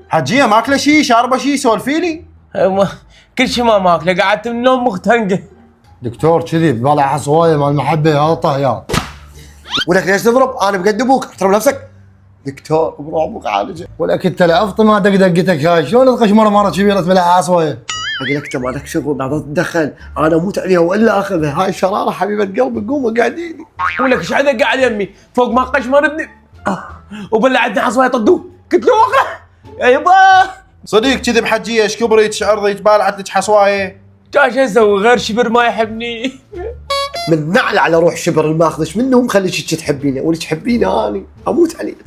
حجيه ماكله شيء شاربه شيء سولفي لي. كل شيء ما ماكله، قعدت من النوم مختنقه. دكتور كذي ببالع حصوايه مال المحبه هذا طهيان. ولك ليش تضرب؟ انا بقد ابوك، احترم نفسك. دكتور ابوك عالجه. ولك انت لعفط ما دقدقتك هاي، شلون تغش مره كبيره تبلع حصوايه؟ اقول لك انت مالك شغل، لا تتدخل، انا اموت عليها والا اخذها، هاي شراره حبيبه قلبي، قوموا قاعدين. ولك ايش عندك قاعد يمي فوق ما قشمر ابني وبلعتني حصوايه طدوه، قلت له اقرا يا يبا. صديق كذب حجيه، ايش كبريت شعرضي بالعت لك حصوايه. ايش اسوي غير شبر ما يحبني. من نعل على روح شبر الماخذش منه مخليك تحبينه ولا تحبينه، اني اموت عليك.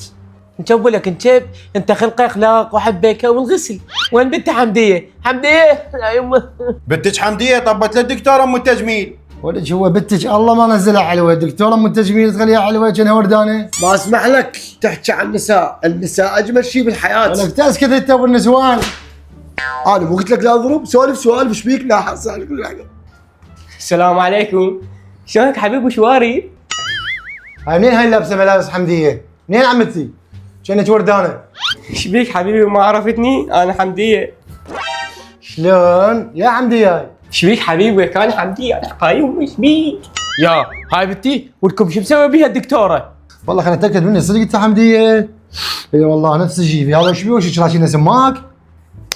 نجيب لك نجيب، انت خلق اخلاق وحبك والغسل. وين بنت حمديه؟ حمديه يا يمه. بنتك حمديه طبت للدكتور ام التجميل. ولك هو بنتك الله ما نزلها علوه، الدكتوره ام التجميل تخليها علوه كانها وردانه. ما اسمح لك تحكي عن النساء، النساء اجمل شيء بالحياه. ولك تسكت انت ابو النسوان. انا مو قلت لك لا اضرب؟ سولف سوالف ايش بيك؟ لا حسالك كل حاجه. السلام عليكم، شلونك حبيب وشواري؟ هاي منين هاي لابسه ملابس حمديه؟ منين عمتي؟ كانت وردانه. ايش بيك حبيبي ما عرفتني؟ انا حمديه. شلون؟ يا حمديه هاي. ايش بيك حبيبي؟ كان حمديه انا قايم. ايش بيك؟ يا هاي بنتي، ولكم شو مسوي بيها الدكتوره؟ والله خليني اتاكد مني صدق انت حمديه؟ اي والله نفس جيبي هذا. ايش بيه وش راشين سماك؟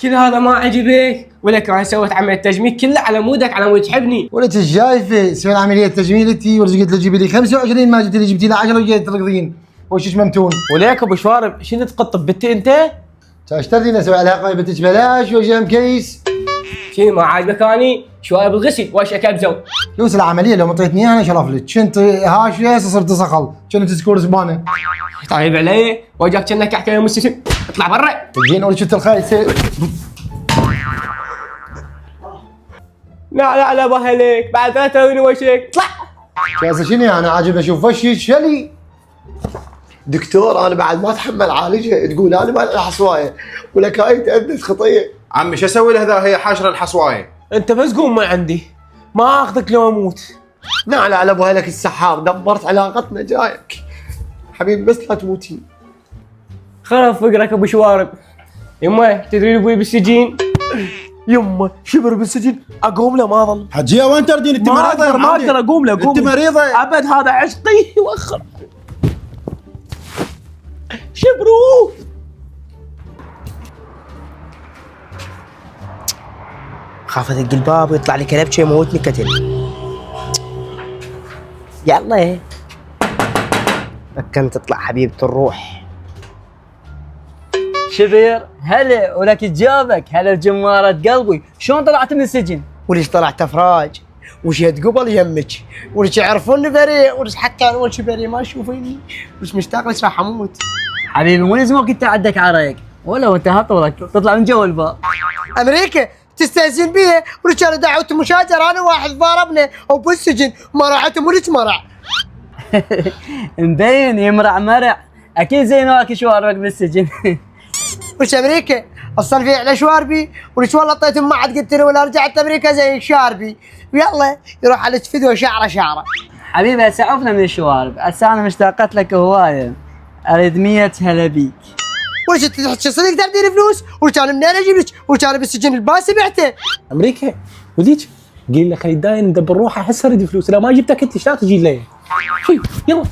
كل هذا ما عجبك؟ ولك انا سويت عمليه تجميل كله على مودك، على مود تحبني. ولك الجايفه سوينا عمليه تجميل انتي ورزقت لي جيبي لي 25 ما جبت لي جبتي لي 10 وجيت تركضين وش ممتون. وليك ابو شوارب شنو تقطب بنتي انت؟ اشترينا اسوي عليها قايمه بنتك بلاش وجي مكيس. شنو ما عاجبك اني؟ شويه بالغسل واش اكبزو. فلوس العمليه لو ما اعطيتني اياها انا شرف لك، كنت هاشيه صرت صقل، كنت تسكور زبانه. طيب علي وجهك كأنك احكي يوم السجن، اطلع برا. تجينا ولا شفت الخايسه؟ لا لا بهلك بعد لا تسوي وشك، اطلع. شاسه شنو انا عاجبني اشوف وشك شلي. دكتور انا بعد ما اتحمل عالجها، تقول انا ما لها حصوايه ولك هاي تأدت خطيه. عمي شو اسوي له ذا؟ هي حاشره الحصوايه. انت بس قوم ما عندي، ما اخذك لو اموت. نعل على ابو هلك السحار، دبرت علاقتنا جايك حبيبي بس لا تموتين. خلاص فقرك ابو شوارب. يمه تدري ابوي بالسجين؟ يمه شبر بالسجن، اقوم له ما ظل. حجيه وين تردين؟ انت ما مريضه. اقدر ما اقدر اقوم له. انت مريضه ابد، هذا عشقي. وخر شبرو. خاف ادق الباب ويطلع لي كلبشه يموتني كتل. يلا فكنت تطلع حبيبة الروح. شبير هلا ولك تجابك. هلا جمارة قلبي، شلون طلعت من السجن؟ وليش طلعت افراج؟ وش قبل يمك؟ وليش يعرفوني بريء؟ وليش حتى انا ولش بريء ما يشوفيني؟ وليش مشتاق ليش راح اموت؟ حبيبي مو لازم كنت عندك عرق ولا وانت هطولك تطلع من جو الباب. امريكا تستهزئ بيه؟ وليش انا دعوت مشاجره انا واحد ضاربني وبالسجن ما راحتهم وليش مرع؟ مبين يمرع مرع، اكيد زي نواك شواربك بالسجن. وش امريكا؟ اصل في على شواربي وليش والله طيتهم ما عاد قلت له ولا رجعت امريكا زي شاربي، ويلا يروح على فدوه شعره شعره. حبيبي هسه عفنا من الشوارب، هسه انا مشتاقت لك هوايه، اريد 100 هلا بيك. وليش تحكي صدق تديني فلوس؟ وليش انا منين اجيب لك؟ وليش انا بالسجن الباسي بعته؟ امريكا وديك قيل له خلي داين ندبر روحه هسه اريد فلوس، لا ما جبتك انت ايش لا تجي لي؟ يلا.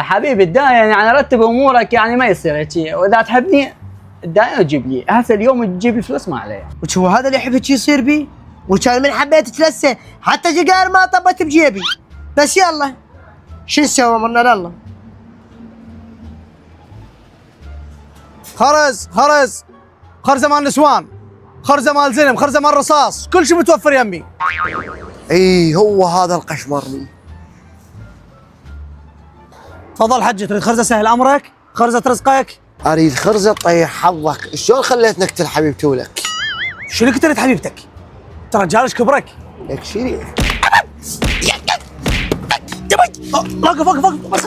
حبيبي الداين يعني رتب امورك، يعني ما يصير هيك، واذا تحبني الداين تجيب لي، هسه اليوم تجيب لي فلوس ما عليه. وش هو هذا اللي يحب يصير بي؟ وش انا من حبيت اتلسى حتى جيجار ما طبت بجيبي، بس يلا شو نسوي امرنا لله. خرزه مال نسوان، خرزه مال زلم، خرزه مال رصاص، كل شيء متوفر يمي. اي هو هذا القشمرني. تفضل حجي، تريد خرزه سهل امرك؟ خرزه رزقك؟ اريد خرزه طيح حظك. شلون خليت نقتل حبيبتي ولك؟ شنو قتلت حبيبتك؟ ترى رجالك كبرك. لك شيري وقف بس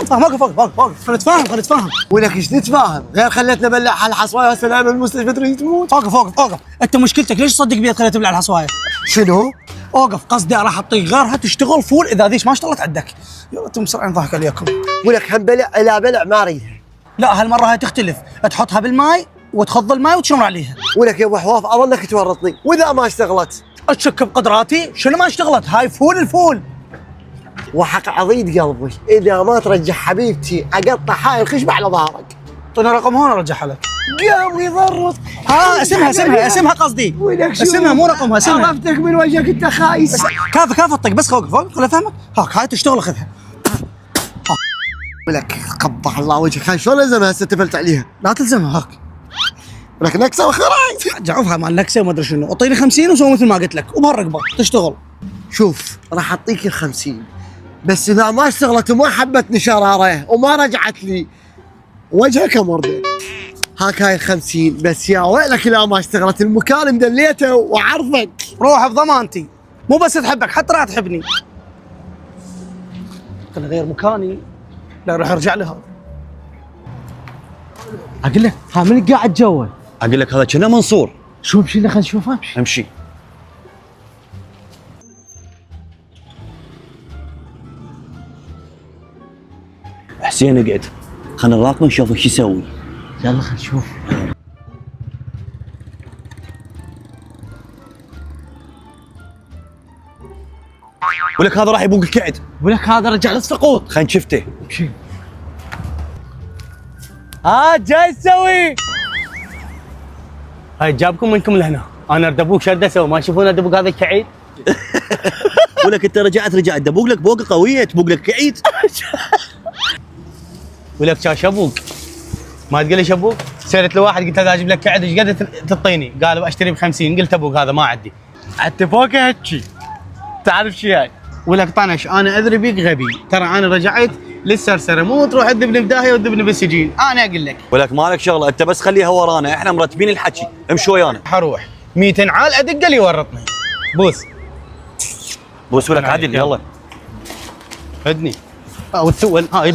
وقف خلينا نتفاهم. ولك ايش نتفاهم؟ غير خليتنا بلع الحصوايه هسه نايم بالمستشفى تريد تموت. وقف انت مشكلتك ليش تصدق بيت خليته تبلع الحصوايه؟ شنو؟ اوقف، قصدي راح اعطيك غيرها تشتغل فول اذا ذيش ما اشتغلت عندك. يلا انتم مسرعين ضحك عليكم. ولك هم بلع لا بلع ما اريد. لا هالمره هاي تختلف، تحطها بالماي وتخض الماي وتشمر عليها. ولك يا ابو حواف اظنك تورطني، واذا ما اشتغلت؟ اشك بقدراتي؟ شنو ما اشتغلت؟ هاي فول الفول. وحق عضيد قلبي، اذا ما ترجع حبيبتي اقطع هاي الخشبه على ظهرك. اعطيني رقم هون ارجعها لك. قام يضرط. اسمها قصدي. ولك شو؟ اسمها مو رقمها، اسمها. عرفتك من وجهك انت خايس. كافي الطق بس فوق خل افهمك. هاك هاي تشتغل خذها. ولك قبح الله وجهك، هاي شلون الزمها هسه تفلت عليها؟ لا تلزمها هاك. ولك نكسه وخراي. جعوفها مال نكسه وما ادري شنو، اعطيني 50 وسوي مثل ما قلت لك وبهالرقبه تشتغل. شوف راح اعطيك ال50، بس اذا ما اشتغلت وما حبتني شراره وما رجعت لي وجهك مرضي. هاك هاي ال50، بس يا ويلك اذا ما اشتغلت، المكان مدليته وعرفك. روح بضمانتي، مو بس تحبك حتى راح تحبني. خليني اغير مكاني. لا راح ارجع لها. اقول لك ها من قاعد جوا؟ اقول لك هذا كنا منصور. شو امشي خلينا نشوف. امشي امشي. حسين اقعد، خلينا نراقبه نشوف ايش يسوي. يلا خلينا نشوف. ولك هذا راح يبوق الكعد. ولك هذا رجع للسقوط. خلينا شفته. امشي. جاي تسوي؟ هاي جابكم منكم لهنا، انا ارد شرده سوي، ما تشوفون ادبوق هذا الكعيد؟ ولك انت رجعت دبوق لك بوقه قويه، تبوق لك كعيد. ولك كان شبوق، ما تقول لي شبوق؟ سالت لواحد قلت له اجيب لك كعد ايش قد تعطيني؟ قال اشتري ب50، قلت ابوق هذا ما عندي. حتى فوق هيك تعرف شي هاي؟ ولك طنش انا ادري بيك غبي، ترى انا رجعت للسرسره، مو تروح تذبني بداهيه وتذبني بالسجين، انا اقول لك. ولك مالك شغله، انت بس خليها ورانا، احنا مرتبين الحكي، امشي ويانا. حروح 200 عال ادق لي يورطني. بوس بوس ولك عدل يلا. هدني وتسول هاي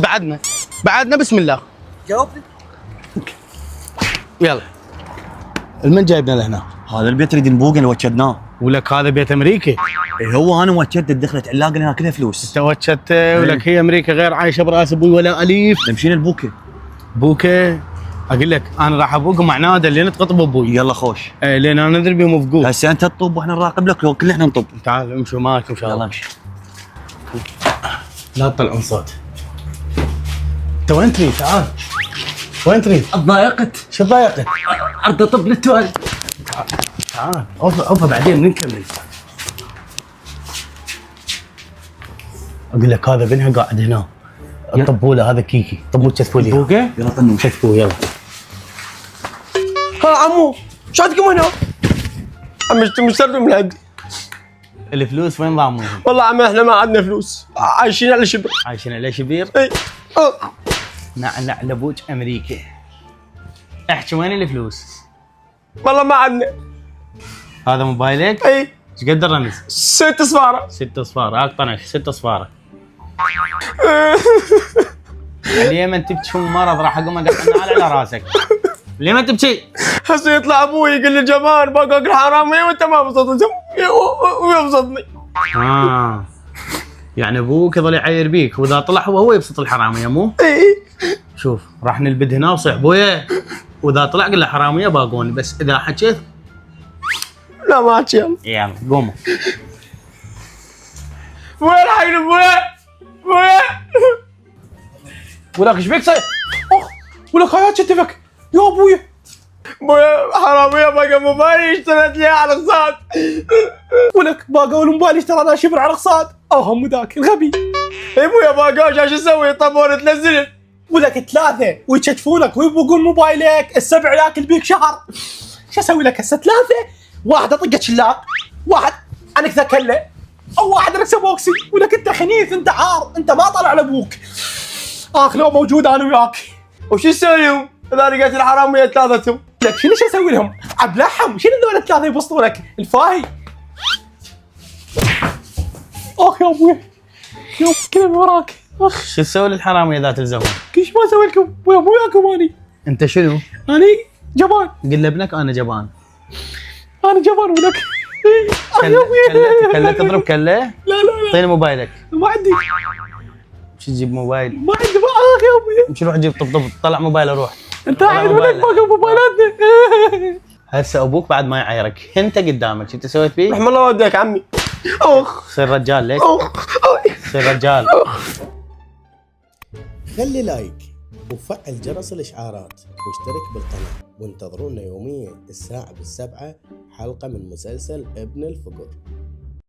بعدنا بسم الله. جاوبني. يلا المن جايبنا لهنا؟ هذا البيت نريد نبوقه اللي وكدناه. ولك هذا بيت امريكي. إيه هو انا وكدت دخلت علاقه لنا كلها فلوس. توكدت ولك هي امريكا غير عايشه براس ابوي ولا اليف. نمشينا البوكه. بوكه اقول لك انا راح ابوق مع نادر لين تقطب ابوي. يلا خوش. ايه لين انا ندري بهم فقود. هسه انت تطب واحنا نراقب لك، لو كلنا نطب. تعال امشوا معك ان شاء يلا الله. امشي. لا تطلعون صوت. انت وين تريد؟ تعال. وين تريد؟ ضايقت. شو ضايقت؟ عرض طب للتوالي. تعال عوفه بعدين نكمل. اقول لك هذا بنها قاعد هنا. الطبوله هذا كيكي، طبوا تشتفوا لي. بوقه؟ يلا طنوا شتفوا يلا. ها عمو شو عندكم هنا؟ عم مشتري من عندي. الفلوس وين ضامنهم؟ والله عمي احنا ما عندنا فلوس، عايشين على شبر. عايشين على شبير؟ اي نعلع لبوج امريكا. احكي وين الفلوس؟ والله ما عندنا. هذا موبايلك؟ اي ايش قد الرمز؟ 6 صفارة. 6 صفار، هاك طنش 6 صفارة. اليمن تبكي مرض راح اقوم ادق على راسك. اليمن تبكي. هسه يطلع ابوي يقول لي جمال باقاك حرامي وانت ما بسطني ويبسطني. يعني ابوك يظل يعاير بيك، واذا طلع هو يبسط الحراميه مو؟ اي شوف راح نلبد هنا وصيح بويا، واذا طلع قل له حراميه باقوني، بس اذا حكيت لا ما احكي. يلا قوموا. وين حين ابويا؟ ابويا ولك ايش بيك صاير؟ ولك هاي كتفك يا ابويا. ابويا حراميه باقى موبايلي اشتريت لي على اقساط. ولك باقوا الموبايل اشترى له شبر على اقساط. هم ذاك الغبي. ابويا باقاش شو اسوي؟ طبون تنزلت. ولك 3 ويكتفونك ويبوقون موبايلك، السبع ياكل بيك شهر. شو اسوي لك هسه 3؟ واحد اطقه شلاق، واحد عنك ذكله، او واحد ركسه بوكسي. ولك انت خنيث، انت عار، انت ما طلع لابوك. لو موجود انا وياك. وش اسوي لهم؟ اذا لقيت الحراميه 3 لك شنو اسوي لهم؟ ابلعهم. شنو ذول 3 يبسطوا لك؟ الفاهي. يا ابوي يا ابوي كلمه وراك. شو تسوي للحراميه اذا تلزمهم؟ ايش ما اسوي لكم؟ مو وياكم اني. انت شنو؟ اني جبان. قل لابنك انا جبان. انا جبان ولك. كله تضرب كله؟ لا اعطيني موبايلك. ما عندي. شو تجيب موبايل؟ ما عندي. يا ابوي امشي روح جيب طب طلع موبايله روح. انت عايز لك باقي موبايلاتنا. هسه ابوك بعد ما يعايرك انت قدامك شو انت سويت فيه؟ رحم الله والديك عمي. اخ صير رجال ليك. صير رجال. خلي لايك وفعل جرس الإشعارات واشترك بالقناة، وانتظرونا يوميا الساعة 7 حلقة من مسلسل ابن الفقر.